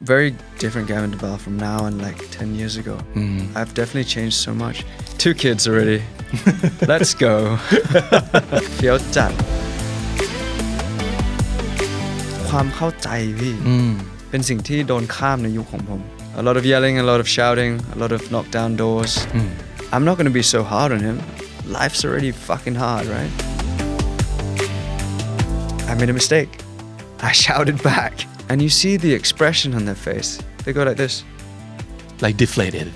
very different Gavin DeVal from now and like 10 years ago. I've definitely changed so much. 2 kids already. Let's go. เฟี้ยวจัดความเข้าใจพี่เป็นสิ่งที่โดนข้ามในยุคของผม A lot of yelling, a lot of shouting, a lot of knock down doors. I'm not going to be so hard on him. Life's already fucking hard, right? I made a mistake. I shouted back. And you see the expression on their face. They go like this. Like deflated.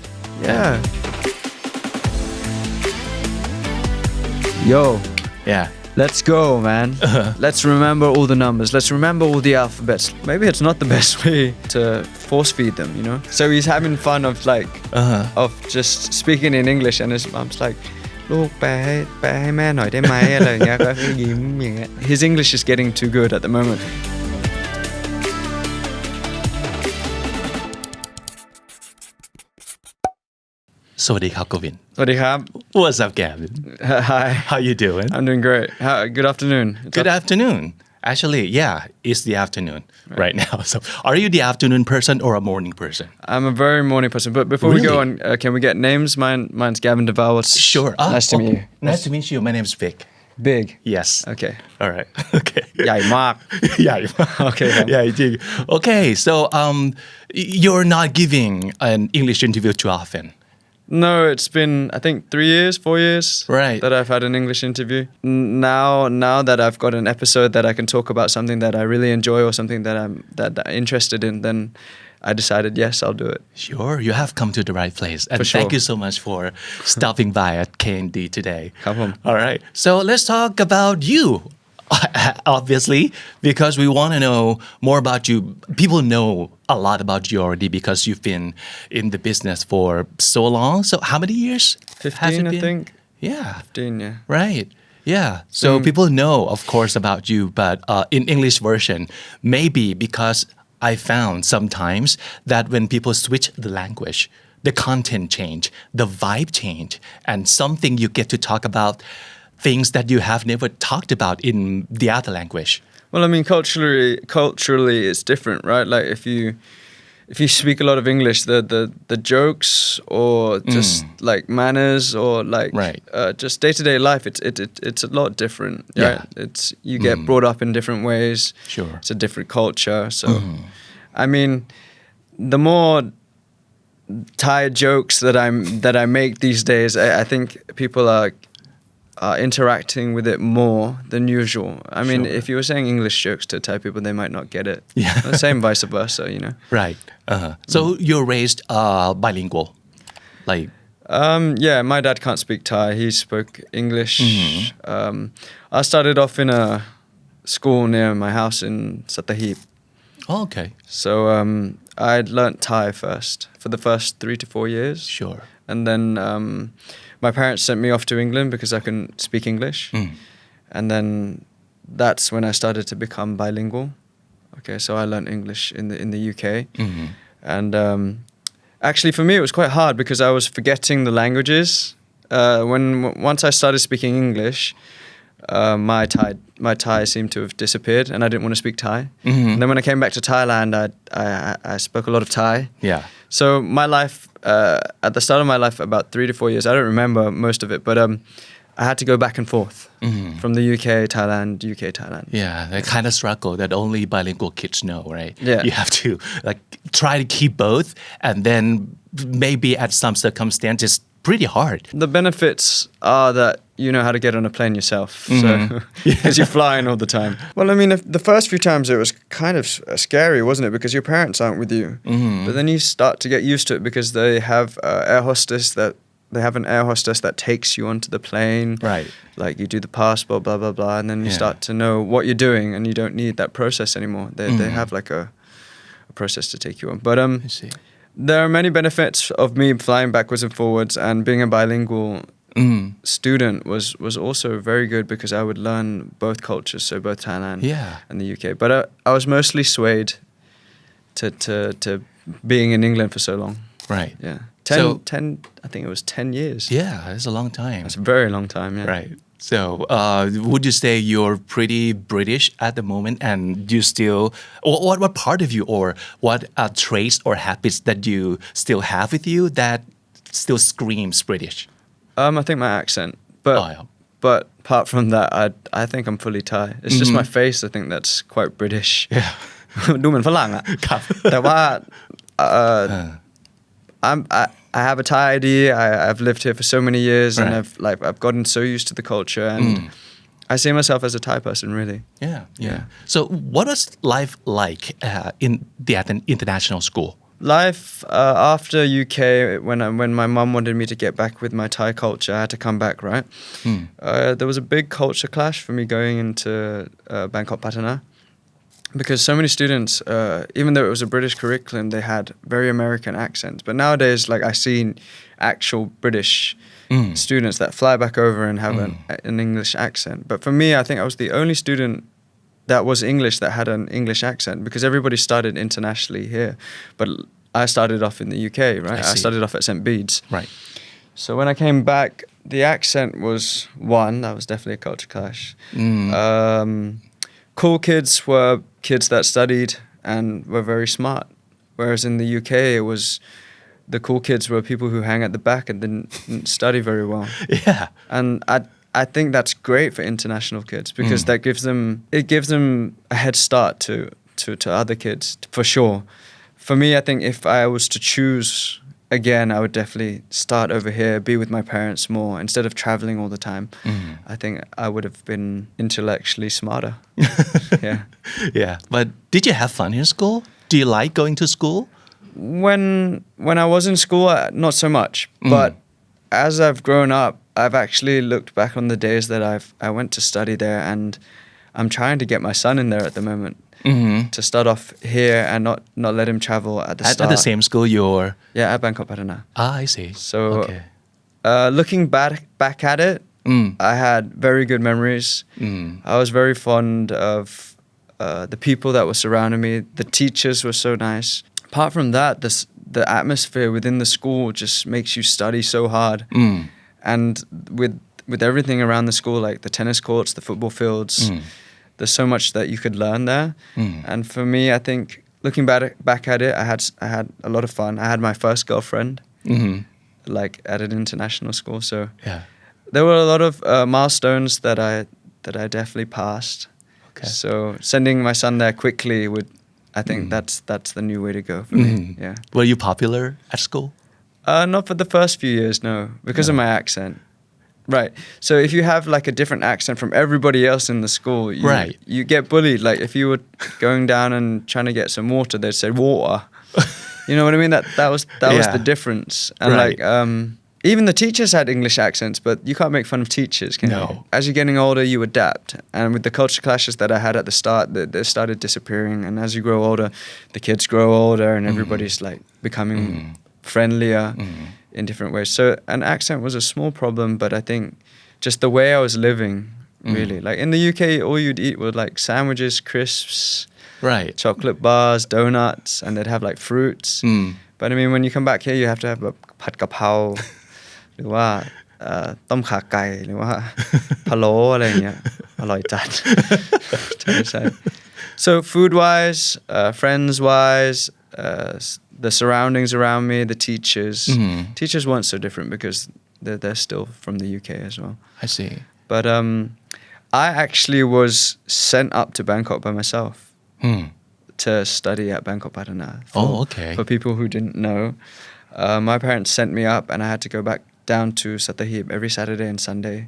Yeah. Yo. Yeah. Let's go, man. Let's remember all the numbers. Let's remember all the alphabets. Maybe it's not the best way to force feed them, you know? So he's having fun of like, of just speaking in English and his mom's like, ลูกแปลให้แม่หน่อยได้ไหมอะไรอย่างเงี้ยก็ยิ้มอย่างเงี้ย His English is getting too good at the moment. สวัสดีครับกวิน สวัสดีครับ What's up Gavin Hi How you doing I'm doing great Good afternoon Good afternoon Actually yeah it's the afternoon right now so are you the afternoon person or a morning person I'm a very morning person but before we go on can we get names mine's Gavin DeVal Sure Nice to meet you Nice to meet you my name's Vic Big Yes Okay All right Okay ใหญ่มาก ใหญ่มาก Okay ใหญ่จริง Okay so you're not giving an English interview too often No, it's been I think 3 years, 4 years that I've had an English interview. Now that I've got an episode that I can talk about something that I really enjoy or something that I'm interested in, then I decided yes, I'll do it. Sure, you have come to the right place. And thank you so much for stopping by at K&D today. ครับผม All right. So let's talk about you. Obviously, because we want to know more about you. People know a lot about you already because you've been in the business for so long. So how many years? 15, I think. Yeah. 15, yeah. Right. Yeah. So people know, of course, about you, but in English version, maybe because I found sometimes that when people switch the language, the content change, the vibe change, and something you get to talk about things that you have never talked about in the other language. Well, I mean, culturally, it's different, right? Like if you speak a lot of English, the jokes or just like manners or like just day-to-day life, it's a lot different. Right? It's you get brought up in different ways. Sure, it's a different culture. So, I mean, the more Thai jokes that I make these days, I think people are interacting with it more than usual. I mean, if you were saying English jokes to Thai people, they might not get it. Yeah. The same vice versa, you know. Right. So you're raised bilingual, like. Yeah, my dad can't speak Thai. He spoke English. I started off in a school near my house in Sattahip. Oh, okay. So I'd learnt Thai first for the first 3 to 4 years. Sure. And then my parents sent me off to England because I couldn't speak English. And then that's when I started to become bilingual. Okay, so I learned English in the UK. And actually for me it was quite hard because I was forgetting the languages. Once I started speaking English, my Thai seemed to have disappeared and I didn't want to speak Thai. And then when I came back to Thailand, I spoke a lot of Thai. Yeah. So my life, at the start of my life, about 3 to 4 years, I don't remember most of it, but I had to go back and forth from the UK, Thailand, UK, Thailand. Yeah, that kind of struggle that only bilingual kids know, right? Yeah. You have to like try to keep both, and then maybe at some circumstances, pretty hard. The benefits are that you know how to get on a plane yourself, so because you're flying all the time. Well, I mean, the first few times it was kind of scary, wasn't it? Because your parents aren't with you, but then you start to get used to it because they have an air hostess that takes you onto the plane. Right. Like you do the passport, blah blah blah, and then you start to know what you're doing, and you don't need that process anymore. They have like a process to take you on. But I see. There are many benefits of me flying backwards and forwards, and being a bilingual student was also very good because I would learn both cultures, so both Thailand and the UK. But I was mostly swayed to being in England for so long. Right. Yeah. 10, I think it was 10 years. Yeah, that's a long time. That's a very long time, yeah. Right. So, would you say you're pretty British at the moment, and you still, what part of you, or what traits or habits that you still have with you that still screams British? I think my accent, but apart from that, I think I'm fully Thai. It's just my face. I think that's quite British. Yeah. ดูเหมือนฝรั่งอะ ครับ แต่ว่า I have a Thai ID. I've lived here for so many years, and I've gotten so used to the culture, and I see myself as a Thai person, really. Yeah. So, what was life like in the international school? Life after UK, when my mum wanted me to get back with my Thai culture, I had to come back, right? There was a big culture clash for me going into Bangkok Patana. Because so many students, even though it was a British curriculum, they had very American accents. But nowadays, like I see actual British students that fly back over and have an English accent. But for me, I think I was the only student that was English that had an English accent, because everybody started internationally here. But I started off in the UK, right? I started off at St. Bede's. Right. So when I came back, the accent was one. That was definitely a culture clash. Cool kids were kids that studied and were very smart. Whereas in the UK, it was the cool kids were people who hang at the back and didn't study very well. Yeah. And I think that's great for international kids, because that gives them a head start to other kids, for sure. For me, I think if I was to choose again, I would definitely start over here, be with my parents more instead of traveling all the time. I think I would have been intellectually smarter. Yeah. But did you have fun in school? Do you like going to school? When I was in school, not so much. But as I've grown up, I've actually looked back on the days that I went to study there, and I'm trying to get my son in there at the moment. To start off here and not let him travel at the start. At the same school you're... Yeah, at Bangkok Patana. I see. So, looking back at it, I had very good memories. I was very fond of the people that were surrounding me. The teachers were so nice. Apart from that, the atmosphere within the school just makes you study so hard. And with everything around the school, like the tennis courts, the football fields, there's so much that you could learn there. And for me, I think looking back at it, I had a lot of fun. I had my first girlfriend, like at an international school. So there were a lot of milestones that I definitely passed. Okay. So sending my son there quickly I think that's the new way to go for me. Yeah. Were you popular at school? Not for the first few years, no, because of my accent. Right. So if you have like a different accent from everybody else in the school, you get bullied. Like if you were going down and trying to get some water, they'd say water. You know what I mean? That was the difference. And like even the teachers had English accents, but you can't make fun of teachers, can you? As you're getting older, you adapt. And with the culture clashes that I had at the start, they started disappearing. And as you grow older, the kids grow older, and everybody's like becoming friendlier in different ways. So an accent was a small problem, but I think just the way I was living, really. Like in the UK, all you'd eat were like sandwiches, crisps, chocolate bars, donuts, and they'd have like fruits. But I mean, when you come back here, you have to have a pad kapao, หรือว่าต้มขาไก่หรือว่าพะโล้อะไรอย่างเงี้ยอร่อยจัด ใช่ So food-wise, friends-wise, the surroundings around me, the teachers. Teachers weren't so different because they're still from the UK as well. I see. But I actually was sent up to Bangkok by myself to study at Bangkok Patana. For people who didn't know, my parents sent me up, and I had to go back down to Sattahip every Saturday and Sunday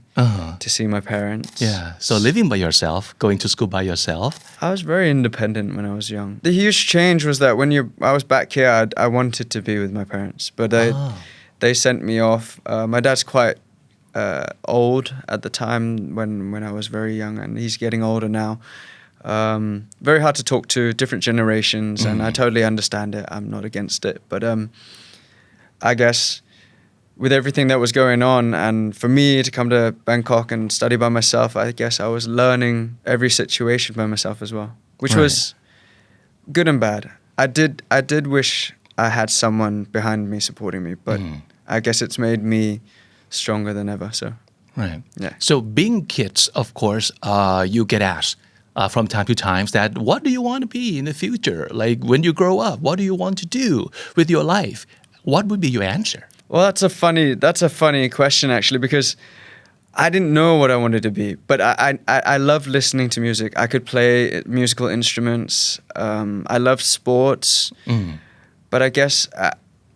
to see my parents. Yeah. So living by yourself, going to school by yourself. I was very independent when I was young. The huge change was that when I was back here, I wanted to be with my parents, but they sent me off. My dad's quite old at the time when I was very young, and he's getting older now. Very hard to talk to, different generations, and I totally understand it. I'm not against it, but I guess with everything that was going on, and for me to come to Bangkok and study by myself, I guess I was learning every situation by myself as well, which was good and bad. I did wish I had someone behind me supporting me, but I guess it's made me stronger than ever. So Right. Yeah. So being kids, of course, you get asked from time to time that what do you want to be in the future? Like when you grow up, what do you want to do with your life? What would be your answer? Well, that's a funny question actually, because I didn't know what I wanted to be, but I love listening to music. I could play musical instruments. I love sports, but I guess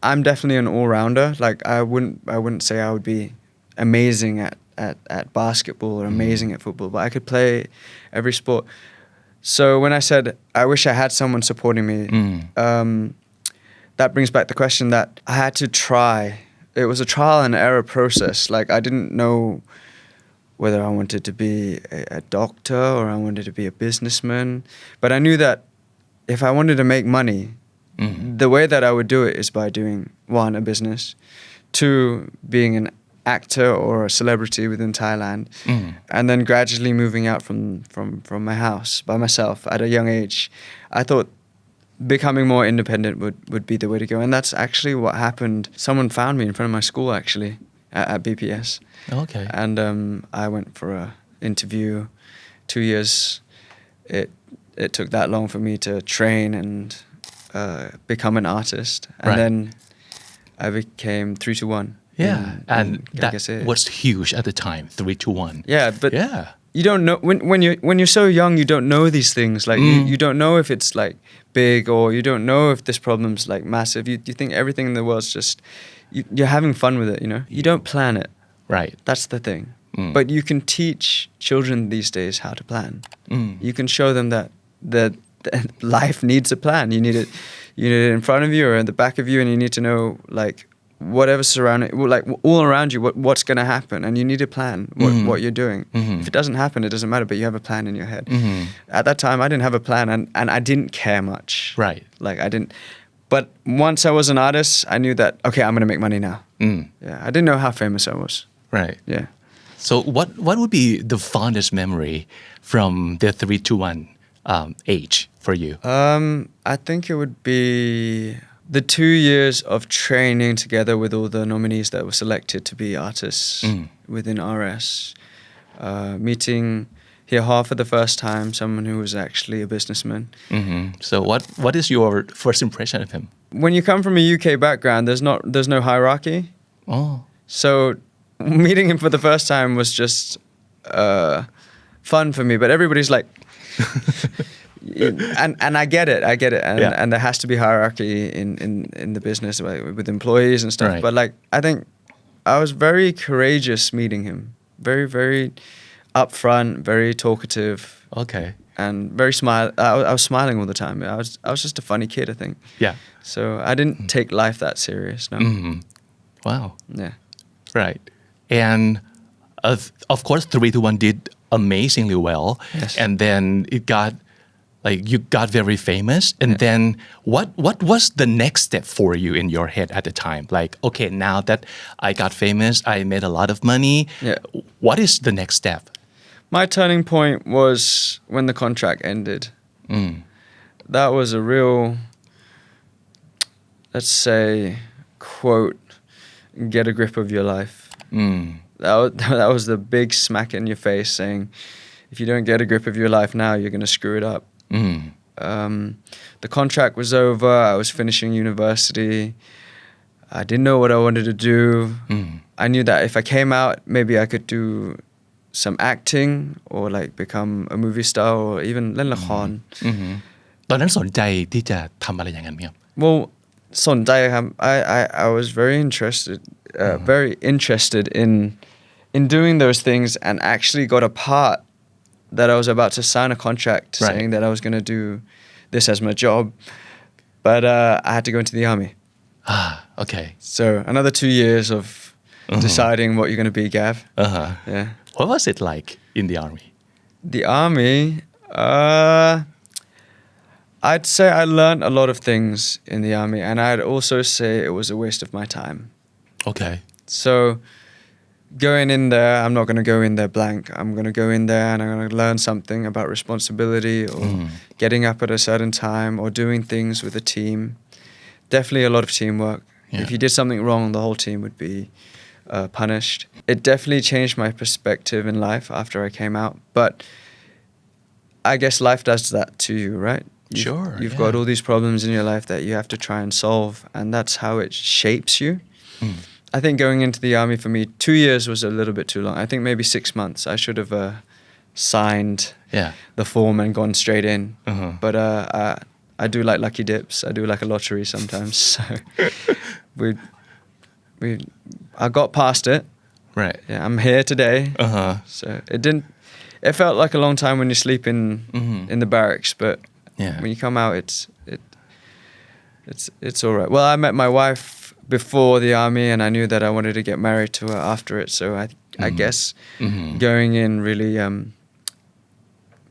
I'm definitely an all-rounder. Like I wouldn't say I would be amazing at basketball or amazing at football, but I could play every sport. So when I said I wish I had someone supporting me, that brings back the question that I had to try. It was a trial and error process. Like I didn't know whether I wanted to be a doctor or I wanted to be a businessman, but I knew that if I wanted to make money, the way that I would do it is by doing, one, a business, two, being an actor or a celebrity within Thailand, and then gradually moving out from my house by myself at a young age. I thought becoming more independent would be the way to go, and that's actually what happened. Someone found me in front of my school actually at BPS. Okay. And I went for a interview. 2 years. It took that long for me to train and become an artist, and Right. then I became 3-1. Yeah, and that GAVIN. was huge at the time, 3-1. Yeah, but Yeah. you don't know when you're so young. You don't know these things. Like you don't know if it's like big, or you don't know if this problem's like massive. You think everything in the world's just you're having fun with it. You know, you don't plan it. Right. That's the thing. But you can teach children these days how to plan. You can show them that life needs a plan. You need it in front of you or in the back of you, and you need to know like whatever's surrounding, like all around you, what's going to happen, and you need to plan what you're doing. If it doesn't happen, it doesn't matter, but you have a plan in your head. At that time, I didn't have a plan, and I didn't care much. Right. Like I didn't. But once I was an artist, I knew that okay, I'm going to make money now. Yeah, I didn't know how famous I was. Right. Yeah. So what would be the fondest memory from the 3-1 age for you? I think it would be the 2 years of training together with all the nominees that were selected to be artists within RS. Meeting here for the first time someone who was actually a businessman. So what is your first impression of him? When you come from a UK background, there's no hierarchy. Oh. So meeting him for the first time was just fun for me, but everybody's like and I get it and there has to be hierarchy in the business with employees and stuff, Right. but like I think I was very courageous meeting him, very very upfront, very talkative, Okay. and very I was smiling all the time. I was just a funny kid, I think. Yeah. So I didn't take life that serious. No. Wow. Yeah. Right. And of course 3-1 did amazingly well. Yes. And then it got like you got very famous, and then what was the next step for you in your head at the time? Like, okay, now that I got famous, I made a lot of money. Yeah. What is the next step? My turning point was when the contract ended. That was a real, let's say, quote, get a grip of your life. That was the big smack in your face saying, if you don't get a grip of your life now, you're going to screw it up. The contract was over. I was finishing university. I didn't know what I wanted to do. I knew that if I came out, maybe I could do some acting or like become a movie star or even เล่นละคร ตอนนั้นสนใจที่จะทำอะไรอย่างนั้นไหมครับ Well, สนใจครับ I was very interested in doing those things, and actually got a part that I was about to sign a contract saying that I was going to do this as my job, but I had to go into the army. Okay. So another 2 years of deciding what you're going to be, Gav. Yeah. What was it like in the army? The army, I'd say I learned a lot of things in the army, and I'd also say it was a waste of my time. Okay. So going in there, I'm not going to go in there blank. I'm going to go in there and I'm going to learn something about responsibility or getting up at a certain time or doing things with a team. Definitely a lot of teamwork. Yeah. If you did something wrong, the whole team would be punished. It definitely changed my perspective in life after I came out. But I guess life does that to you, right? You've got all these problems in your life that you have to try and solve, and that's how it shapes you. I think going into the army for me, 2 years was a little bit too long. I think maybe 6 months. I should have signed the form and gone straight in. But I do like lucky dips. I do like a lottery sometimes. So I got past it. Right. Yeah, I'm here today. So it felt like a long time when you sleep in the barracks, but when you come out, it's all right. Well, I met my wife before the army, and I knew that I wanted to get married to her after it. So I guess going in really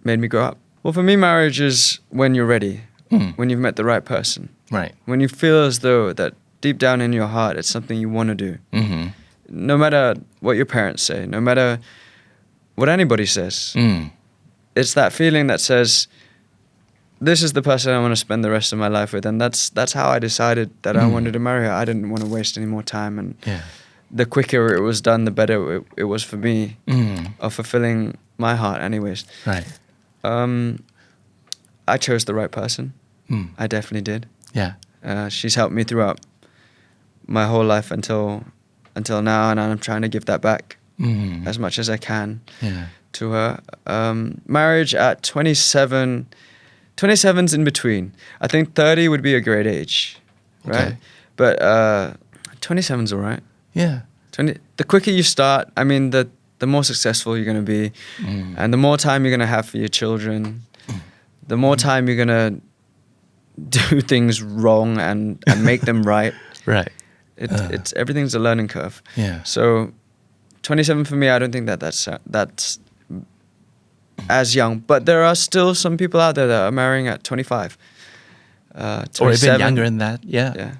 made me grow up. Well, for me, marriage is when you're ready, when you've met the right person. Right. When you feel as though that deep down in your heart, it's something you want to do. No matter what your parents say, no matter what anybody says, it's that feeling that says, this is the person I want to spend the rest of my life with. And that's how I decided that I wanted to marry her. I didn't want to waste any more time. And the quicker it was done, the better it was for me of fulfilling my heart anyways. Right. I chose the right person. I definitely did. Yeah. She's helped me throughout my whole life until now, and I'm trying to give that back as much as I can to her. Marriage at 27... 27's in between. I think 30 would be a great age, right? Okay. But 27's all right. Yeah. The quicker you start, I mean, the more successful you're going to be, and the more time you're going to have for your children, the more time you're going to do things wrong and make them right. Right. It's everything's a learning curve. Yeah. So 27 for me, I don't think that's as young, but there are still some people out there that are marrying at 25, or even younger than that. Yeah.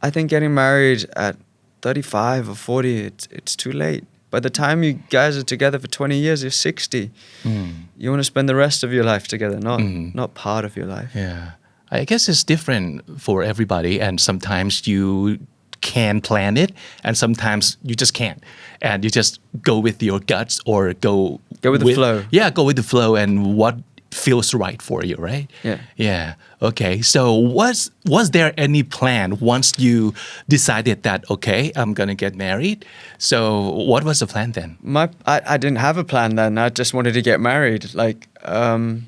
I think getting married at 35 or 40, it's too late. By the time you guys are together for 20 years, you're 60. You want to spend the rest of your life together, not part of your life. Yeah. I guess it's different for everybody, and sometimes you can plan it, and sometimes you just can't, and you just go with your guts or go with the flow. Yeah, go with the flow and what feels right for you, right? Yeah. Okay. So was there any plan once you decided that, okay, I'm gonna get married? So what was the plan then? I didn't have a plan then. I just wanted to get married. Like the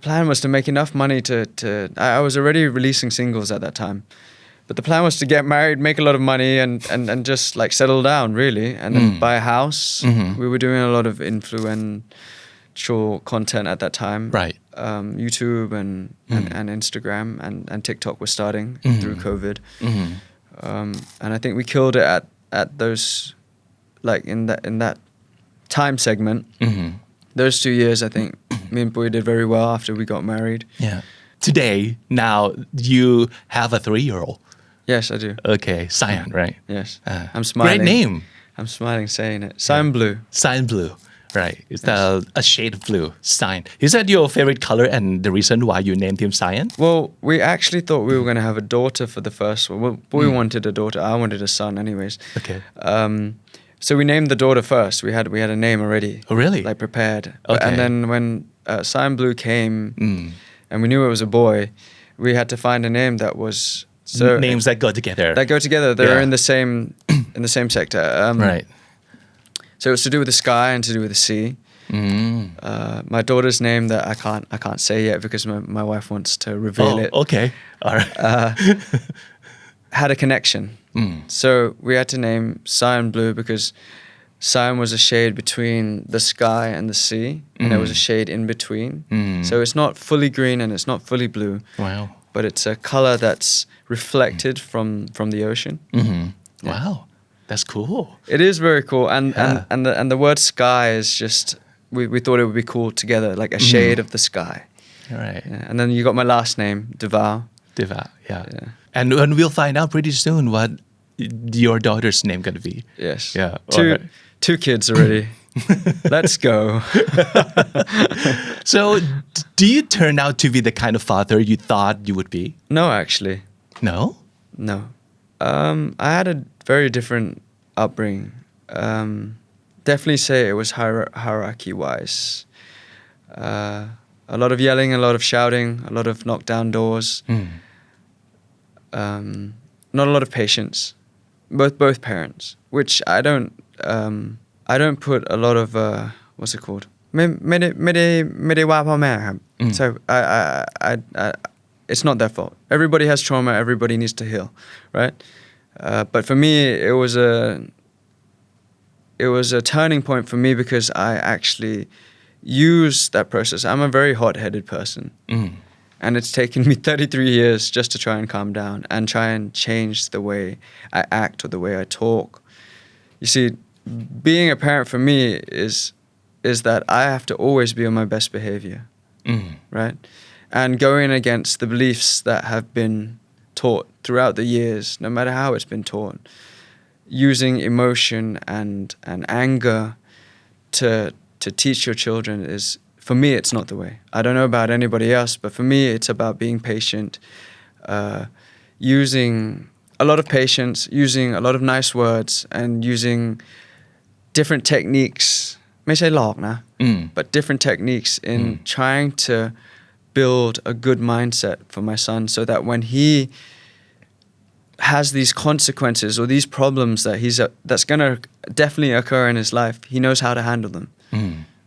plan was to make enough money to I was already releasing singles at that time. But the plan was to get married, make a lot of money, and just like settle down, really, and then buy a house. We were doing a lot of influential content at that time. Right. YouTube and Instagram and TikTok was starting through COVID. And I think we killed it at those, like in that time segment. Those 2 years, I think me and Boy did very well after we got married. Yeah. Today, now you have a 3-year-old. Yes, I do. Okay, Cyan, right? Yes. I'm smiling. Great name. I'm smiling saying it. Cyanblue. Cyanblue, right. It's a shade of blue. Cyan. Is that your favorite color and the reason why you named him Cyan? Well, we actually thought we were going to have a daughter for the first one. Well, Boy wanted a daughter. I wanted a son anyways. Okay. So we named the daughter first. We had a name already. Oh, really? Like prepared. Okay. And then when Cyanblue came and we knew it was a boy, we had to find a name that was... So names that go together. They're in the same sector. Right. So it was to do with the sky and to do with the sea. My daughter's name that I can't say yet because my wife wants to reveal it. Okay. All right. Had a connection. So we had to name Cyanblue because cyan was a shade between the sky and the sea, and there was a shade in between. So it's not fully green and it's not fully blue. Wow. But it's a color that's reflected from the ocean. Wow, that's cool. It is very cool, and the word sky is just we thought it would be cool together, like a shade of the sky. All right. Yeah. And then you got my last name, Deval. Deval, yeah. And we'll find out pretty soon what your daughter's name gonna be. Yes. Yeah. Two kids already. Let's go. So, do you turn out to be the kind of father you thought you would be? No, actually. No? No. I had a very different upbringing. Definitely say it was hierarchy-wise. A lot of yelling, a lot of shouting, a lot of knock down doors. Not a lot of patience. Both parents, which I don't put a lot of what's it called? ไม่ได้ว่าพ่อแม่ครับ So I it's not their fault. Everybody has trauma. Everybody needs to heal, right? But for me, it was a turning point for me because I actually used that process. I'm a very hot-headed person. And it's taken me 33 years just to try and calm down and try and change the way I act or the way I talk. You see, being a parent for me is that I have to always be on my best behavior, right? And going against the beliefs that have been taught throughout the years, no matter how it's been taught, using emotion and anger to teach your children is, for me, it's not the way. I don't know about anybody else, but for me, it's about being patient, using a lot of patience, using a lot of nice words, and using different techniques. ไม่ใช่หลอกนะ but different techniques in trying to build a good mindset for my son so that when he has these consequences or these problems that's going to definitely occur in his life, he knows how to handle them.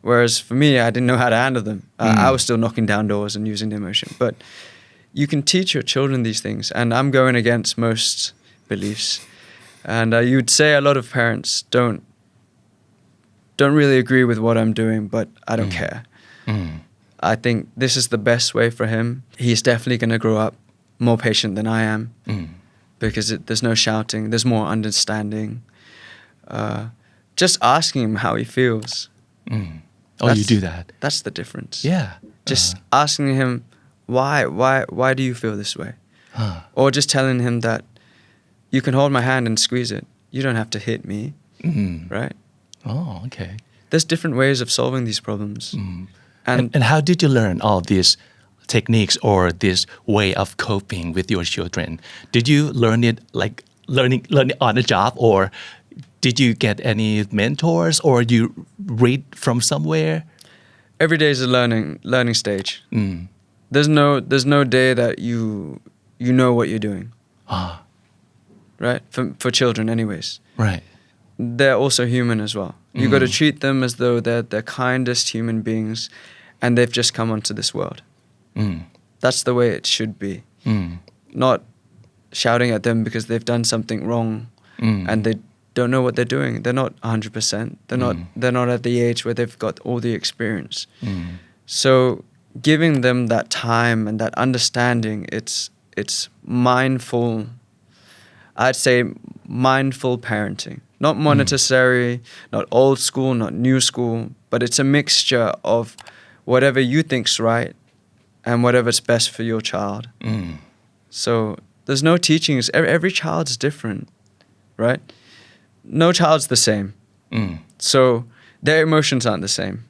Whereas for me, I didn't know how to handle them. I was still knocking down doors and using the emotion. But you can teach your children these things. And I'm going against most beliefs. And you'd say a lot of parents don't really agree with what I'm doing, but I don't care. I think this is the best way for him. He's definitely going to grow up more patient than I am because there's no shouting. There's more understanding. Just asking him how he feels. Oh, you do that. That's the difference. Yeah. Just asking him why do you feel this way? Or just telling him that you can hold my hand and squeeze it. You don't have to hit me. Right? Oh, okay. There's different ways of solving these problems. And how did you learn all these techniques or this way of coping with your children? Did you learn it like learning on the job, or did you get any mentors, or you read from somewhere? Every day is a learning stage. There's no day that you know what you're doing. Right? For children anyways. Right. They're also human as well. You got to treat them as though they're the kindest human beings and they've just come onto this world. That's the way it should be. Not shouting at them because they've done something wrong and they don't know what they're doing. They're not 100%. They're not at the age where they've got all the experience. So giving them that time and that understanding, it's mindful. I'd say mindful parenting. Not Montessori, not old school, not new school, but it's a mixture of whatever you think's right and whatever's best for your child. So there's no teachings. Every child's different, right? No child's the same. So their emotions aren't the same.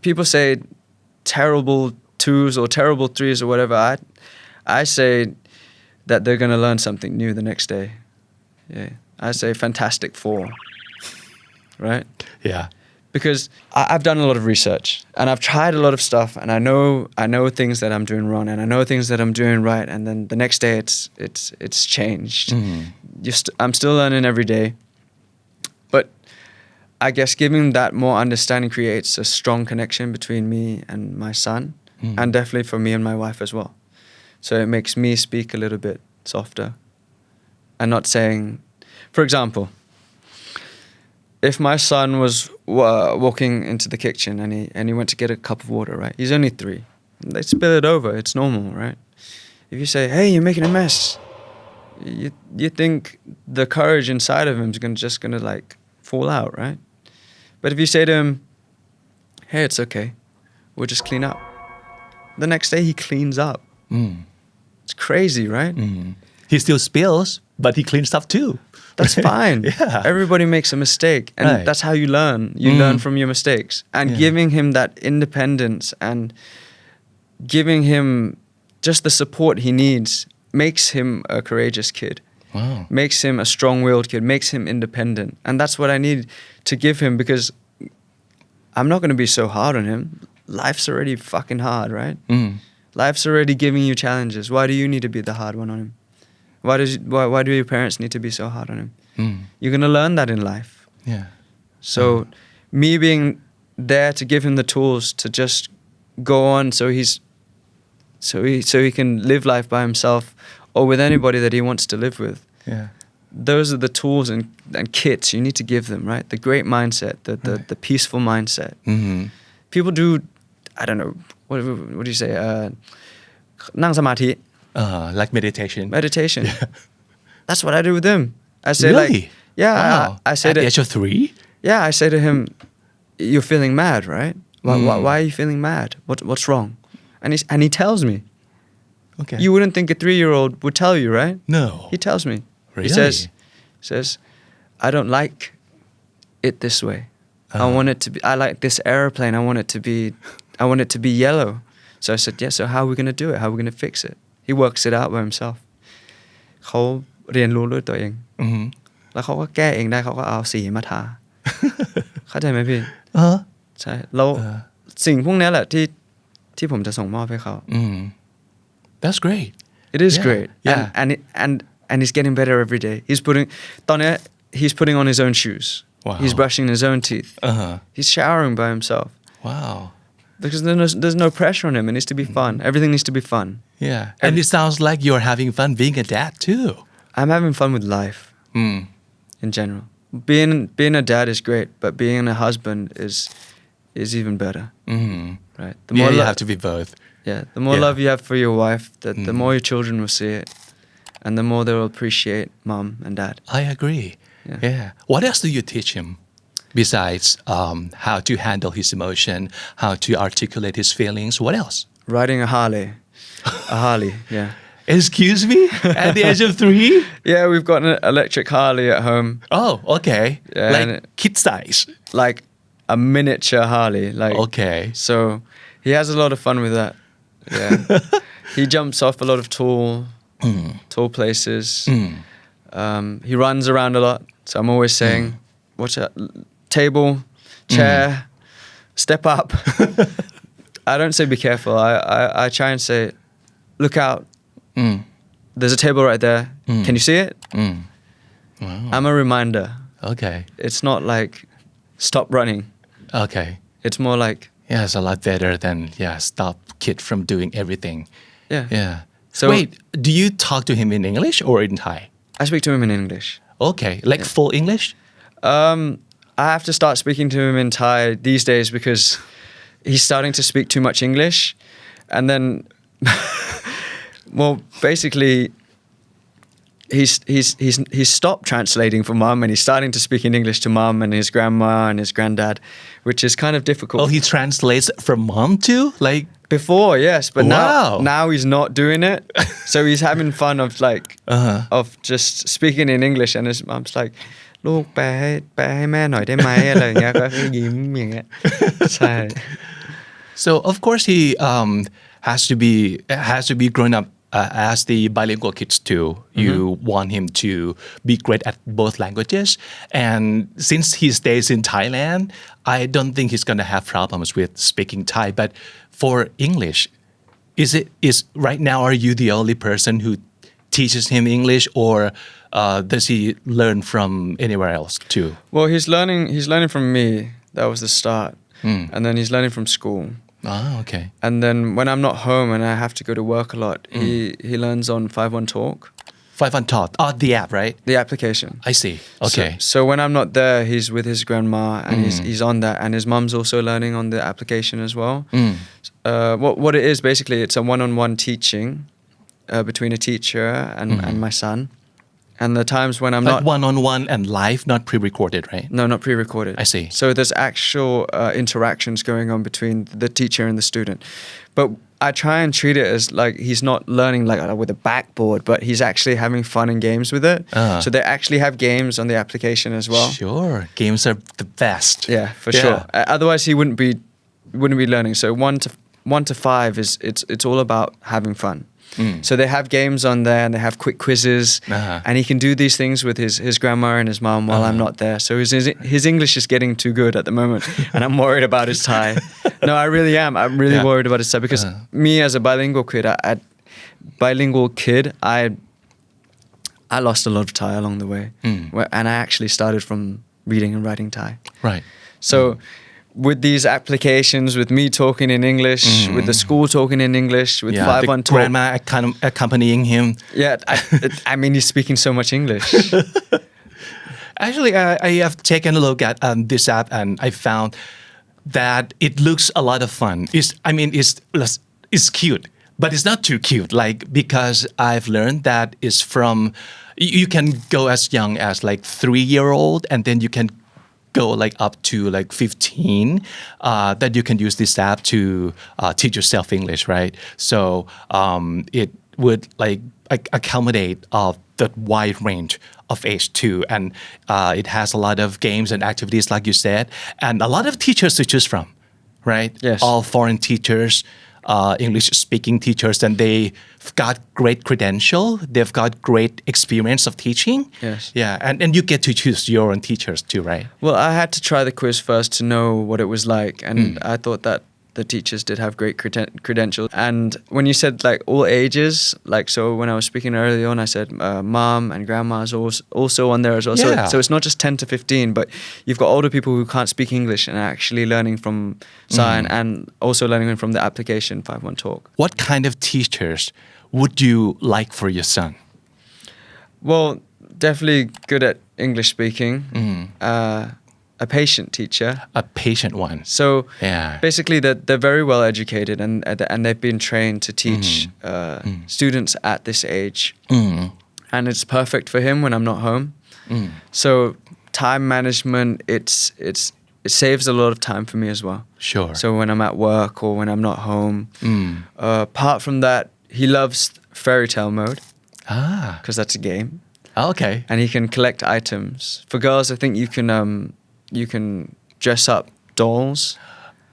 People say terrible 2s or terrible 3s or whatever. I say that they're going to learn something new the next day. Yeah. I say fantastic 4. Right? Yeah. Because I've done a lot of research and I've tried a lot of stuff and I know things that I'm doing wrong and I know things that I'm doing right, and then the next day it's changed. I'm still learning every day. But I guess giving that more understanding creates a strong connection between me and my son, and definitely for me and my wife as well. So it makes me speak a little bit softer and not saying, for example, if my son was walking into the kitchen and he went to get a cup of water, right? He's only 3. They spill it over. It's normal, right? If you say, "Hey, you're making a mess," you think the courage inside of him is just gonna like fall out, right? But if you say to him, "Hey, it's okay. We'll just clean up." The next day he cleans up. It's crazy, right? He still spills, but he cleans up too. That's fine. Yeah. Everybody makes a mistake. And that's how you learn. You learn from your mistakes. And giving him that independence and giving him just the support he needs makes him a courageous kid. Wow. makes him a strong-willed kid, makes him independent. And that's what I need to give him because I'm not going to be so hard on him. Life's already fucking hard, right? Life's already giving you challenges. Why do you need to be the hard one on him? Why do your parents need to be so hard on him? You're going to learn that in life. Yeah. So me being there to give him the tools to just go on so he can live life by himself or with anybody that he wants to live with. Yeah. Those are the tools and kits you need to give them, right? The great mindset, the peaceful mindset. People do, I don't know, what do you say? นั่งสมาธิ Like meditation. Meditation. That's what I do with him. I say Really? like, yeah, Wow. I say At the age of 3? Yeah, I say to him, you're feeling mad, right? Why are you feeling mad? What's wrong? And he tells me. Okay. You wouldn't think a 3-year-old would tell you, right? No. He tells me. Really? He says, I don't like it this way. I want it to be. I like this airplane. I want it to be yellow. So I said, yeah. So how are we gonna do it? How are we gonna fix it? He works it out by himself. เขาเรียนรู้ด้วยตัวเอง แล้วเขาก็แก้เองได้เขาก็เอาสีมาทา เข้าใจไหมพี่ใช่แล้วสิ่งพวกนี้แหละที่ผมจะส่งมอบให้เขา That's great. It is great. Yeah. And he's getting better every day. He's putting on his own shoes. Wow. He's brushing his own teeth. He's showering by himself. Wow. Because there's no pressure on him. It needs to be fun. Everything needs to be fun. Yeah. And it sounds like you're having fun being a dad too. I'm having fun with life in general. Being a dad is great, but being a husband is even better. Right? The more you have to be both. Yeah. The more love you have for your wife, the more your children will see it. And the more they will appreciate mom and dad. I agree. Yeah. What else do you teach him besides how to handle his emotion, how to articulate his feelings? What else? Riding a Harley. Yeah. Excuse me? At the age of 3? Yeah, we've got an electric Harley at home. Oh, okay. Yeah, like kid size. Like a miniature Harley. Like Okay. So he has a lot of fun with that. Yeah. He jumps off a lot of tall places. He runs around a lot. So I'm always saying, watch out, table, chair, step up. I don't say be careful. I try and say, look out. There's a table right there. Can you see it? Wow. I'm a reminder. Okay. It's not like stop running. Okay. It's more like Yeah, it's a lot better than stop kid from doing everything. Yeah. So wait, do you talk to him in English or in Thai? I speak to him in English. Okay, like full English? I have to start speaking to him in Thai these days because he's starting to speak too much English. And then, well, basically, he's stopped translating for mom and he's starting to speak in English to mom and his grandma and his granddad, which is kind of difficult. Oh, he translates from mom too? Like before, yes, but Wow. now he's not doing it. So he's having fun of like of just speaking in English and his mom's like ลูกแปลให้แม่หน่อยได้ไหมอะไรอย่างเงี้ยก็ยิ้มอย่างเงี้ยใช่ So of course he has to be grown up as the bilingual kids too. You want him to be great at both languages, and since he stays in Thailand, I don't think he's gonna have problems with speaking Thai. But for English, is right now are you the only person who teaches him English, or does he learn from anywhere else too? Well, he's learning from me. That was the start, and then he's learning from school. Ah, okay. And then when I'm not home and I have to go to work a lot, he learns on 51 Talk. 51 Talk. Oh, the app, right? The application. I see. Okay. So when I'm not there, he's with his grandma and he's on that, and his mom's also learning on the application as well. What it is basically, it's a one-on-one teaching between a teacher and my son. And the times when I'm like not one-on-one and live, not pre-recorded, right? No, not pre-recorded. I see. So there's actual interactions going on between the teacher and the student. But I try and treat it as like he's not learning like with a backboard, but he's actually having fun and games with it. So they actually have games on the application as well. Sure. Games are the best. Yeah, for sure. Otherwise he wouldn't be learning. So 1 to 5 is it's all about having fun. So they have games on there and they have quick quizzes, and he can do these things with his grandma and his mom while I'm not there. So his English is getting too good at the moment, and I'm worried about his Thai. No, I really am. I'm really worried about his Thai because me as a bilingual kid, I lost a lot of Thai along the way, and I actually started from reading and writing Thai. Right. So with these applications, with me talking in English, with the school talking in English, with 5-1 talk, grandma accompanying him. Yeah, I mean, he's speaking so much English. Actually, I have taken a look at this app and I found that it looks a lot of fun. It's cute, but it's not too cute. Like, because I've learned that it's from, you can go as young as like 3-year-old, and then you can go like up to like 15, that you can use this app to teach yourself English, right? So it would like accommodate the wide range of age too, and it has a lot of games and activities like you said, and a lot of teachers to choose from, right? Yes. All foreign teachers, English speaking teachers, and they've got great credential, they've got great experience of teaching. Yes. Yeah, and you get to choose your own teachers too, right? Well, I had to try the quiz first to know what it was like, and I thought that the teachers did have great credentials. And when you said like all ages, like, so when I was speaking earlier on, I said mom and grandma is also on there as well. Yeah. So it's not just 10 to 15, but you've got older people who can't speak English and are actually learning from Cyan and also learning from the application 5-1 Talk. What kind of teachers would you like for your son? Well, definitely good at English speaking. A patient teacher. A patient one. So Yeah. basically they're very well educated and they've been trained to teach students at this age. And it's perfect for him when I'm not home. So time management, it saves a lot of time for me as well. Sure. So when I'm at work or when I'm not home. Apart from that, he loves fairy tale mode because that's a game. Okay. And he can collect items. For girls, I think you can dress up dolls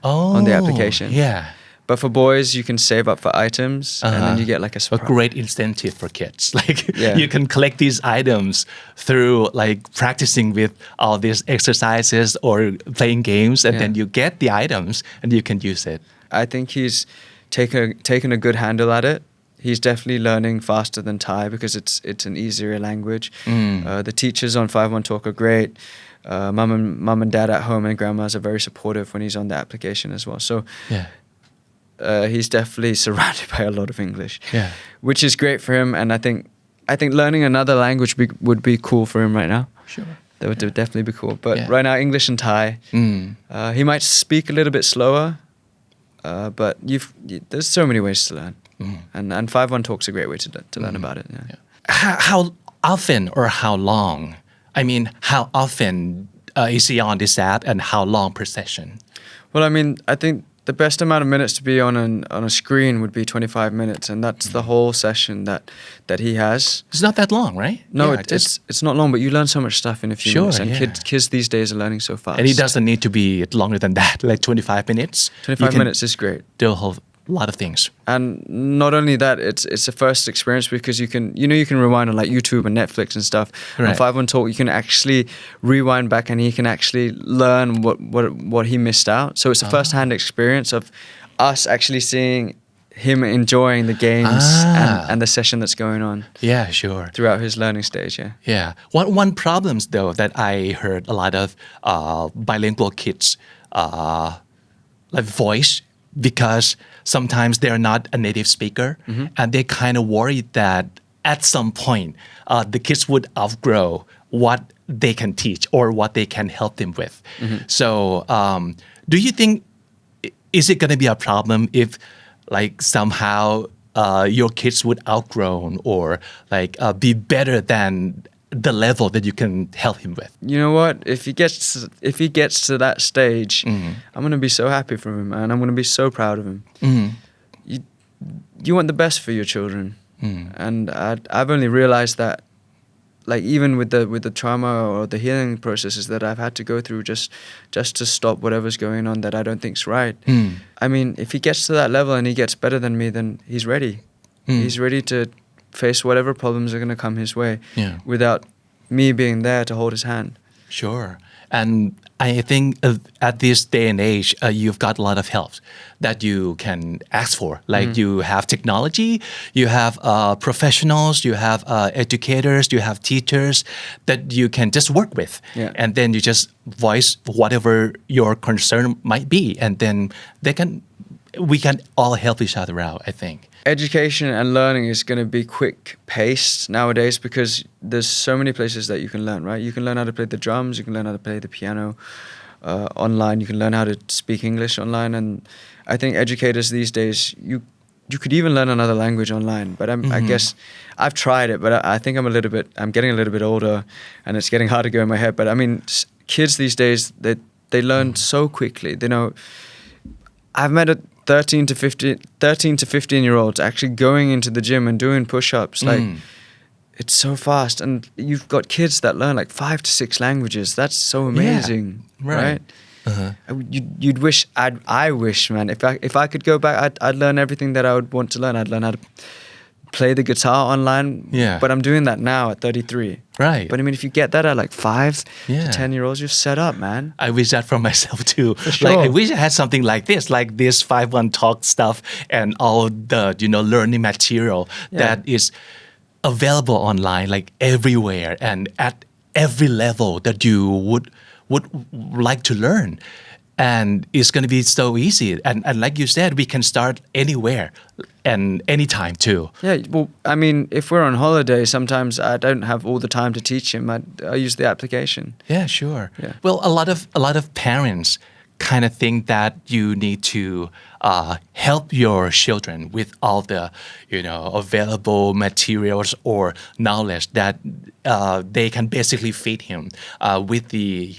on the application. Yeah. But for boys, you can save up for items and then you get like a A surprise. great incentive for kids. Like Yeah. you can collect these items through like practicing with all these exercises or playing games, and then you get the items and you can use it. I think he's taken a good handle at it. He's definitely learning faster than Thai because it's an easier language. The teachers on 5-1 Talk are great. Mum and dad at home and grandmas are very supportive when he's on the application as well. So he's definitely surrounded by a lot of English, which is great for him. And I think learning another language would be cool for him right now. Sure. That would definitely be cool. But right now, English and Thai. He might speak a little bit slower, but there's so many ways to learn. And 5-1 Talk's a great way to learn about it. Yeah. How often or how long? I mean, how often is he on this app, and how long per session? Well, I mean, I think the best amount of minutes to be on a screen would be 25 minutes, and that's the whole session that he has. It's not that long, right? No, Yeah, it's not long, but you learn so much stuff in a few minutes. And kids these days are learning so fast. and it doesn't need to be longer than that, like 25 minutes. 25 minutes is great. Do a whole lot of things. And not only that, it's a first experience because you can rewind on like YouTube and Netflix and stuff. Right. On 5-1 Talk, you can actually rewind back and he can actually learn what he missed out. So it's a first-hand experience of us actually seeing him enjoying the games and the session that's going on. Yeah, sure. Throughout his learning stage, Yeah. One problems though that I heard a lot of bilingual kids like voice, because sometimes they're not a native speaker, and they kind of worried that at some point the kids would outgrow what they can teach or what they can help them with. So do you think, is it going to be a problem if like somehow your kids would outgrow or like be better than the level that you can help him with? You know what? If he gets to that stage, I'm gonna be so happy for him, and I'm gonna be so proud of him. You want the best for your children, and I've only realized that, like even with the trauma or the healing processes that I've had to go through just to stop whatever's going on that I don't think's right. I mean, if he gets to that level and he gets better than me, then he's ready. He's ready to face whatever problems are going to come his way without me being there to hold his hand. Sure. And I think at this day and age, you've got a lot of help that you can ask for. Like you have technology, you have professionals, you have educators, you have teachers that you can just work with. Yeah. And then you just voice whatever your concern might be. And then we can all help each other out, I think. Education and learning is going to be quick paced nowadays because there's so many places that you can learn, right? You can learn how to play the drums, you can learn how to play the piano online, you can learn how to speak English online, and I think educators these days, you could even learn another language online, but I guess I've tried it, but I think I'm getting a little bit older and it's getting hard to go in my head, but I mean, kids these days, they learn so quickly. They know, I've met 13 to 15 year olds actually going into the gym and doing push-ups. Like it's so fast, and you've got kids that learn like 5 to 6 languages. That's so amazing, right? You'd wish. I wish, man. If I could go back, I'd learn everything that I would want to learn. I'd learn how to play the guitar online. Yeah. But I'm doing that now at 33. Right. But I mean, if you get that at like 5 to 10 year olds, you're set up, man. I wish that for myself too. Sure. Like I wish I had something like this 5-1 talk stuff and all the learning material that is available online, like everywhere and at every level that you would like to learn. And it's going to be so easy. And like you said, we can start anywhere and anytime too. Yeah, well, I mean, if we're on holiday, sometimes I don't have all the time to teach him. I use the application. Yeah, sure. Yeah. Well, a lot of parents kind of think that you need to help your children with all the available materials or knowledge that they can basically feed him with the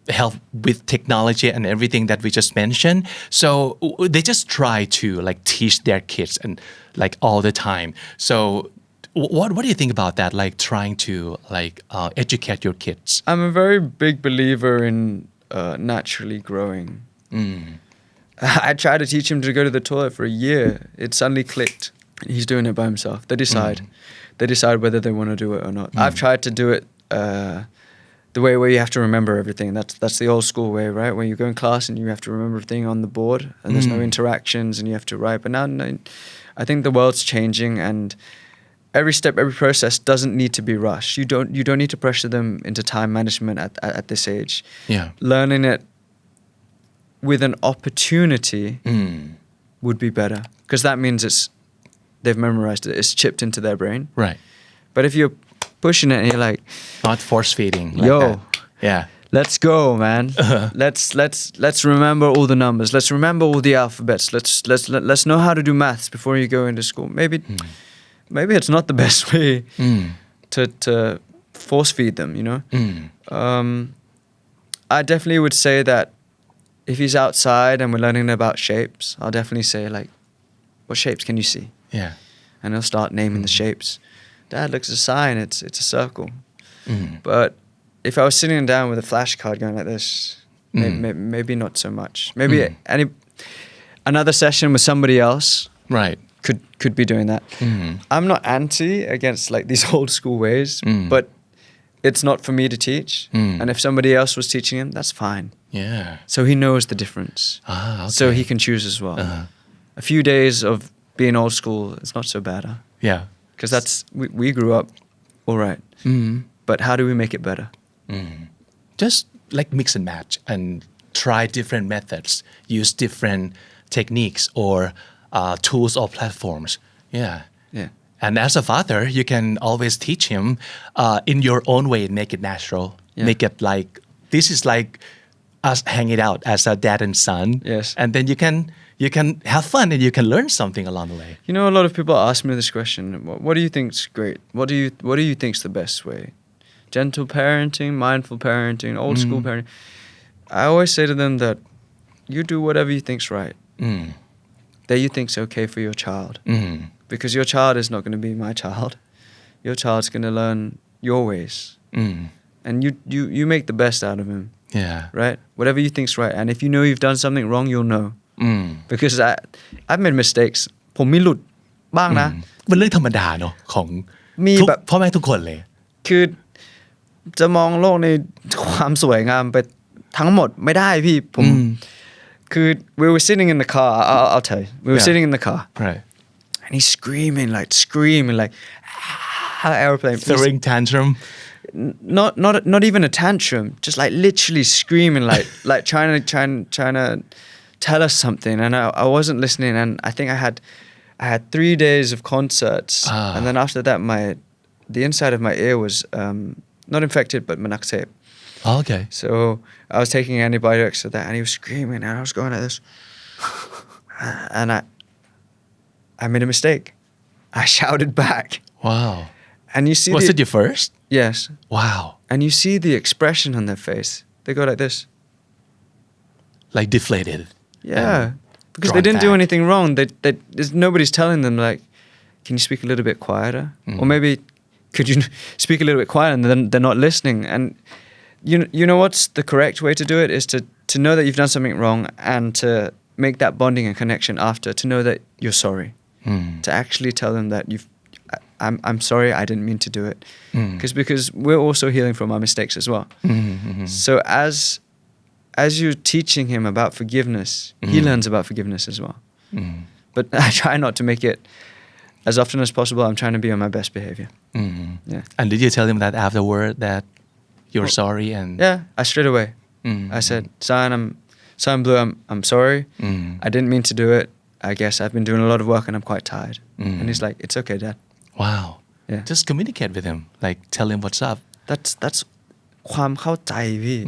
help with technology and everything that we just mentioned. So they just try to like teach their kids and like all the time. So what do you think about that? Like trying to like educate your kids? I'm a very big believer in naturally growing. I tried to teach him to go to the toilet for a year. It suddenly clicked. He's doing it by himself. They decide. They decide whether they want to do it or not. I've tried to do it the way where you have to remember everything. That's the old school way, right? When you go in class and you have to remember everything on the board and there's no interactions and you have to write. But now I think the world's changing and every step, every process doesn't need to be rushed. You don't need to pressure them into time management at this age. Yeah. Learning it with an opportunity would be better because that means they've memorized it. It's chipped into their brain. Right. But if you're pushing it and you're like, not force feeding. Like yo, that. Yeah. Let's go, man. Let's remember all the numbers. Let's remember all the alphabets. Let's know how to do maths before you go into school. Maybe it's not the best way to force feed them, I definitely would say that if he's outside and we're learning about shapes, I'll definitely say like, what shapes can you see? Yeah. And he'll start naming the shapes. Dad looks at a sign, it's a circle. But if I was sitting down with a flashcard going like this, maybe not so much. Maybe another session with somebody else right. could be doing that. I'm not anti against like these old school ways, but it's not for me to teach. And if somebody else was teaching him, that's fine. Yeah. So he knows the difference. Okay. So he can choose as well. A few days of being old school, it's not so bad. Yeah. Because we grew up all right. But how do we make it better? Just like mix and match and try different methods, use different techniques or tools or platforms. Yeah. Yeah. And as a father, you can always teach him in your own way and make it natural. Yeah. Make it like, this is like us hanging out as a dad and son. Yes. And then you can have fun and you can learn something along the way. A lot of people ask me this question. What do you think's great? What do you think's the best way? Gentle parenting, mindful parenting, old school parenting. I always say to them that you do whatever you think's right. That you think's okay for your child. Because your child is not going to be my child. Your child's going to learn your ways. And you make the best out of him. Yeah. Right? Whatever you think's right. And if you know you've done something wrong, you'll know. Because I've made mistakes ผมมีหลุดบ้างนะ เป็นเรื่องธรรมดาเนาะของ มี ทุก แบบ พ่อแม่ทุกคนเลย คือจะมองโลกในความสวยงามไปทั้งหมดไม่ได้พี่ผมคือ we were sitting in the car I'll tell you we were sitting in the car right and he's screaming like airplane throwing tantrum not even a tantrum just like literally screaming like trying to tell us something and I wasn't listening and I think I had 3 days of concerts and then after that the inside of my ear was not infected butมันอักเสบ okay so I was taking antibiotics for that and he was screaming and I was going like this and I made a mistake I shouted back wow and you see was it your first yes wow and you see the expression on their face they go like this like deflated yeah because they didn't do anything wrong nobody's telling them like can you speak a little bit quieter or maybe could you speak a little bit quieter and then they're not listening and you know what's the correct way to do it is to know that you've done something wrong and to make that bonding and connection after to know that you're sorry to actually tell them that I'm sorry I didn't mean to do it because we're also healing from our mistakes as well so as you're teaching him about forgiveness he learns about forgiveness as well but I try not to make it as often as possible I'm trying to be on my best behavior yeah and did you tell him that afterward that you're sorry and yeah I straight away I said Cyanblue I'm sorry I didn't mean to do it I guess I've been doing a lot of work and I'm quite tired and he's like it's okay dad wow yeah just communicate with him like tell him what's up that's ความเข้าใจพี่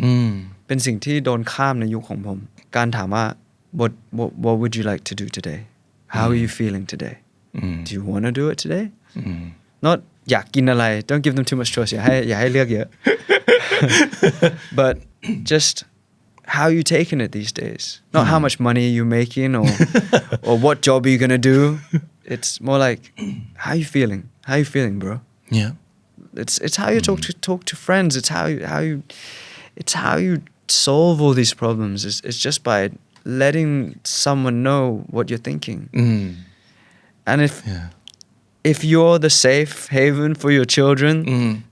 เป็นสิ่งที่โดนข้ามในยุคของผมการถามว่า what would you like to do today how are you feeling today do you want to do it today not อยากกินอะไร don't give them too much choice อย่าให้เลือกเยอะ but just how are you taking it these days not how much money are you making or what job are you gonna do it's more like how are you feeling bro yeah it's how you talk to friends it's how you solve all these problems it's just by letting someone know what you're thinking and if you're the safe haven for your children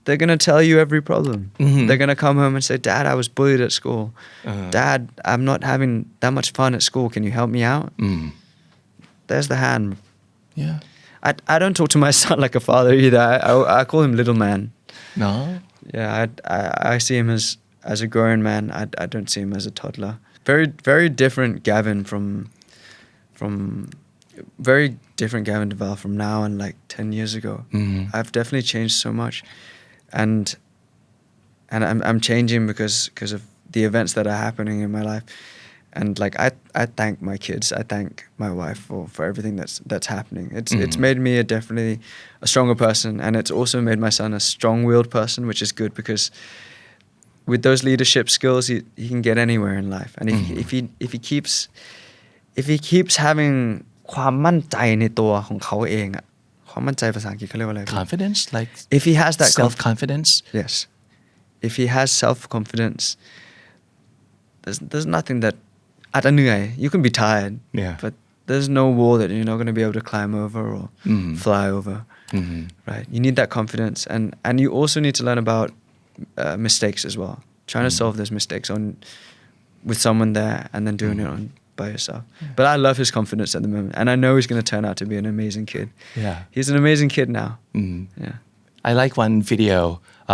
they're going to tell you every problem they're going to come home and say dad I was bullied at school dad I'm not having that much fun at school can you help me out there's the hand yeah I don't talk to my son like a father either I call him little man no yeah I see him as a grown man I don't see him as a toddler very very different Gavin from very different Gavin developed from now and like 10 years ago I've definitely changed so much and I'm changing because of the events that are happening in my life and like I thank my kids I thank my wife for everything that's happening it's made me definitely a stronger person and it's also made my son a strong-willed person which is good because with those leadership skills he can get anywhere in life and if he keeps having ความมั่นใจในตัวของเขาเองอะความมั่นใจภาษาอังกฤษเขาเรียกว่าอะไร confidence like if he has that self confidence yes if he has self confidence there's nothing that อาจจะเหนื่อย you can be tired but there's no wall that you're not going to be able to climb over or fly over right you need that confidence and you also need to learn about mistakes as well trying to solve those mistakes with someone there and then doing it on by yourself but I love his confidence at the moment and I know he's going to turn out to be an amazing kid he's an amazing kid now yeah I like one video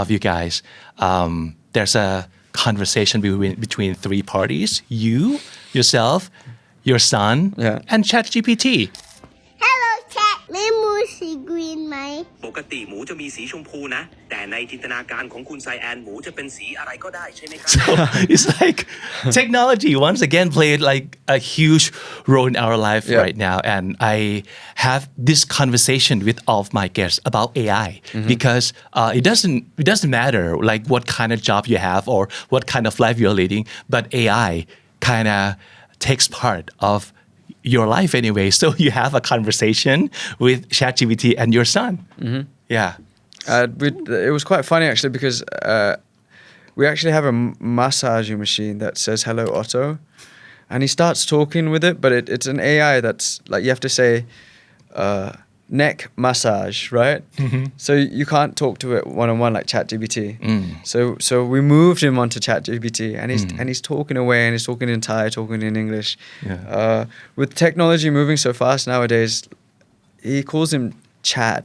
of you guys there's a conversation between 3 parties you yourself your son and ChatGPT Hello Chat แม่หมูสี green ไหมปกติหมูจะมีสีชมพูนะแต่ในจินตนาการของคุณไซแอนหมูจะเป็นสีอะไรก็ได้ใช่ไหมครับ so it's like technology once again played like a huge role in our life right now and I have this conversation with all of my guests about AI because it doesn't matter like what kind of job you have or what kind of life you're leading but AI kind of takes part of your life anyway so you have a conversation with ChatGPT and your son yeah it was quite funny actually because we actually have a massaging machine that says hello Otto and he starts talking with it but it's an AI that's like you have to say neck massage, right? So you can't talk to it one-on-one like ChatGPT. So we moved him onto ChatGPT, and he's talking away, and he's talking in Thai, talking in English. With technology moving so fast nowadays, he calls him Chad.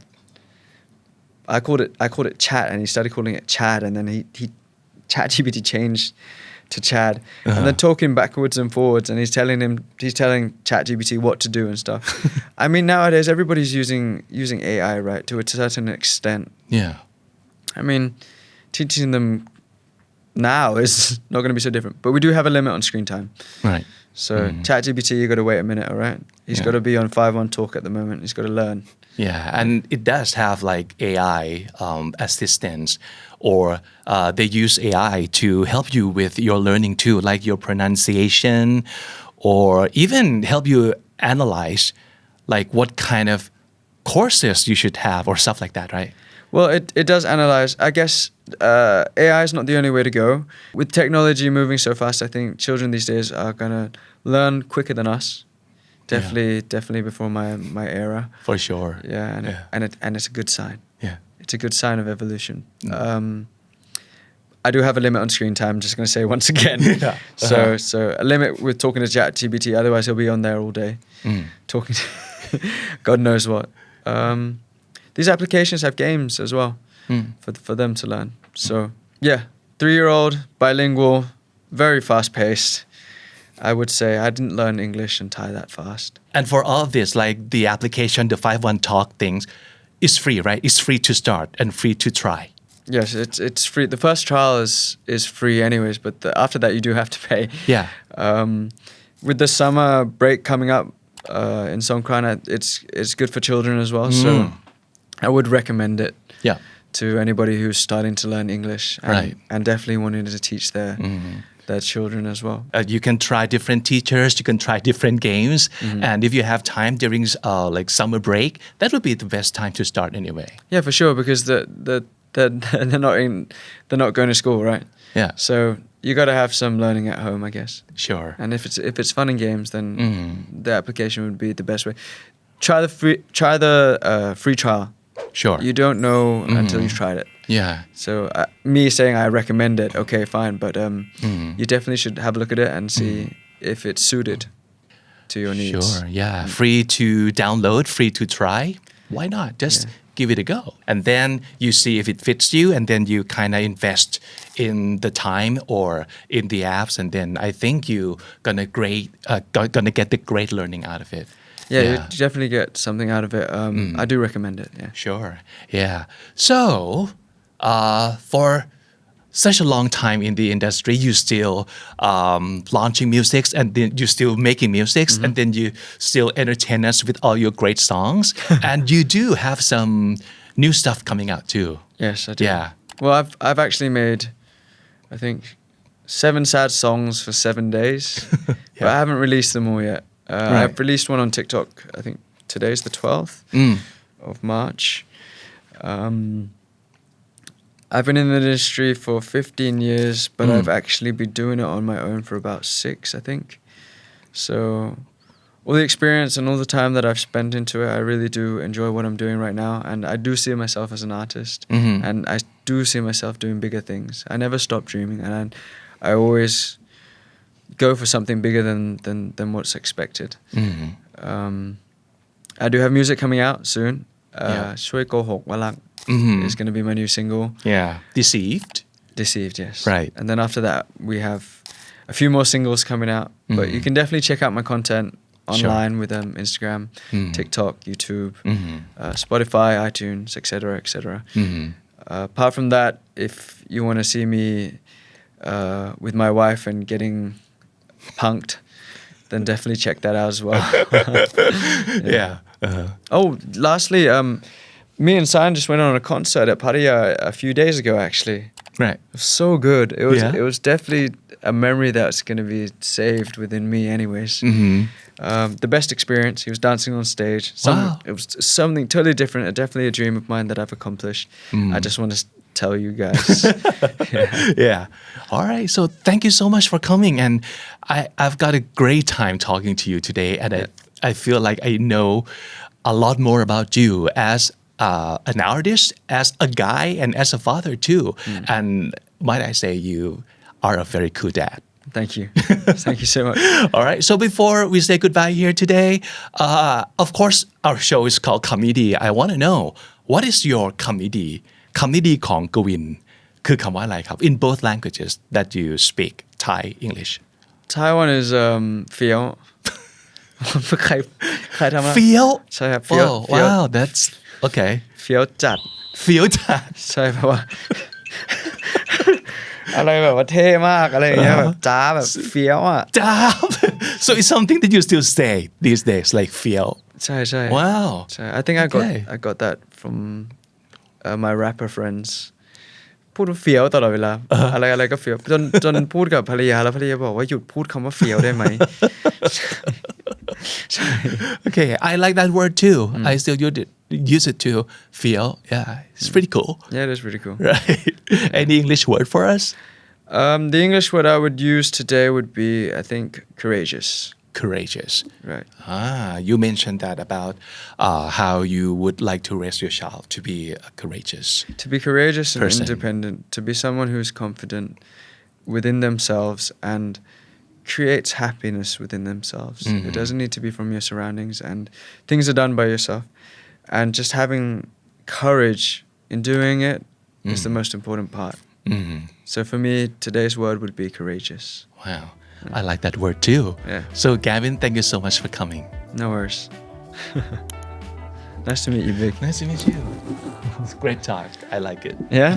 I called it chat, and he started calling it Chad, and then he ChatGPT changed to Chad, and then talking backwards and forwards, and he's telling ChatGPT what to do and stuff. I mean, nowadays everybody's using AI, right, to a certain extent. Yeah. I mean, teaching them now is not going to be so different, but we do have a limit on screen time. Right. So ChatGPT, you got to wait a minute, all right? He's got to be on 5-on talk at the moment. He's got to learn. Yeah, and it does have like AI assistance, or they use AI to help you with your learning too, like your pronunciation, or even help you analyze like what kind of courses you should have or stuff like that, right? Well, it does analyze. I guess AI is not the only way to go. With technology moving so fast, I think children these days are going to learn quicker than us. Definitely before my era. For sure. Yeah, and it's a good sign. Yeah. It's a good sign of evolution. I do have a limit on screen time, I'm just going to say once again. So a limit with talking to ChatGPT, otherwise he'll be on there all day talking to God knows what. These applications have games as well for them to learn. So yeah, 3-year-old, bilingual, very fast-paced. I would say I didn't learn English and Thai that fast. And for all of this, like the application, the 5-1 Talk things, is free, right? It's free to start and free to try. Yes, it's free. The first trial is free anyways, but after that you do have to pay. Yeah. With the summer break coming up in Songkran, it's good for children as well. So I would recommend it. Yeah. To anybody who's starting to learn English and definitely wanting to teach their children as well. You can try different teachers, you can try different games, and if you have time during like summer break, that would be the best time to start anyway. Yeah, for sure, because they're not going to school, right? Yeah. So you got to have some learning at home, I guess. Sure. And if it's fun and games, then the application would be the best way. Try the free trial. Sure. You don't know until you've tried it. Yeah. So me saying I recommend it, okay, fine, but you definitely should have a look at it and see if it's suited to your needs. Sure, yeah. Free to download, free to try. Why not? Just give it a go. And then you see if it fits you, and then you kind of invest in the time or in the apps, and then I think you're gonna get the great learning out of it. Yeah, you definitely get something out of it. I do recommend it. Yeah. Sure. Yeah. So, for such a long time in the industry, you still launching music, and then you still making music, and then you still entertain us with all your great songs. And you do have some new stuff coming out too. Yes, I do. Yeah. Well, I've actually made, I think, 7 sad songs for 7 days, but I haven't released them all yet. I've released one on TikTok. I think today's the 12th of March. I've been in the industry for 15 years, but I've actually been doing it on my own for about 6, I think. So all the experience and all the time that I've spent into it, I really do enjoy what I'm doing right now. And I do see myself as an artist. And I do see myself doing bigger things. I never stop dreaming. And I always go for something bigger than what's expected. I do have music coming out soon. ช่วยโกหกว่ารัก is going to be my new single. Yeah. Deceived, yes. Right. And then after that, we have a few more singles coming out. But you can definitely check out my content online with Instagram, TikTok, YouTube, Spotify, iTunes, etc., etc. Apart from that, if you want to see me with my wife and getting punked, then definitely check that out as well. Oh, lastly, me and Cyan just went on a concert at Pattaya a few days ago, actually. Right. It was so good. It was definitely a memory that's going to be saved within me anyways. The best experience. He was dancing on stage. It was something totally different. Definitely a dream of mine that I've accomplished. I just want to tell you guys. Yeah. All right. So thank you so much for coming. And I've got a great time talking to you today. And I feel like I know a lot more about you as an artist, as a guy, and as a father too. And might I say, you are a very cool dad. Thank you. Thank you so much. All right. So before we say goodbye here today, of course, our show is called Comedy. I want to know, what is your comedy? Comedy ของ Gavin คือคำว่าอะไรครับ in both languages that you speak, Thai, English. Taiwan is feel. ใครทำอะไร Feel? ใช่ครับ feel Oh, wow, that's okay. feel จัด Feel จัด ใช่เพราะว่า อะไรแบบว่าเท่มากอะไรอย่างเงี้ยแบบจ้าแบบเฟี้ยวอ่ะ Damn. So it's something that you still say these days, like feel. ใช่ใช่ Wow. ใช่ I think Okay. I got that from my rapper friends พูดว่าเฟี้ยวตลอดเวลาอะไรก็เฟี้ยวจนพูดกับภรรยาแล้วภรรยาบอกว่าหยุดพูดคำว่าเฟี้ยวได้ไหม Okay, I like that word too. I still use it to feel. Yeah, it's pretty cool. Yeah, it is pretty cool. Right. Any English word for us? The English word I would use today would be, I think, courageous. Courageous. Right. You mentioned that about how you would like to raise your child to be courageous. To be courageous and Person. independent, to be someone who's confident within themselves and creates happiness within themselves. It doesn't need to be from your surroundings, and things are done by yourself. And just having courage in doing it is the most important part. So for me, today's word would be courageous. Wow. I like that word too. Yeah. So Gavin, thank you so much for coming. No worries. Nice to meet you, Vic. Nice to meet you. It's a great talk. I like it. Yeah?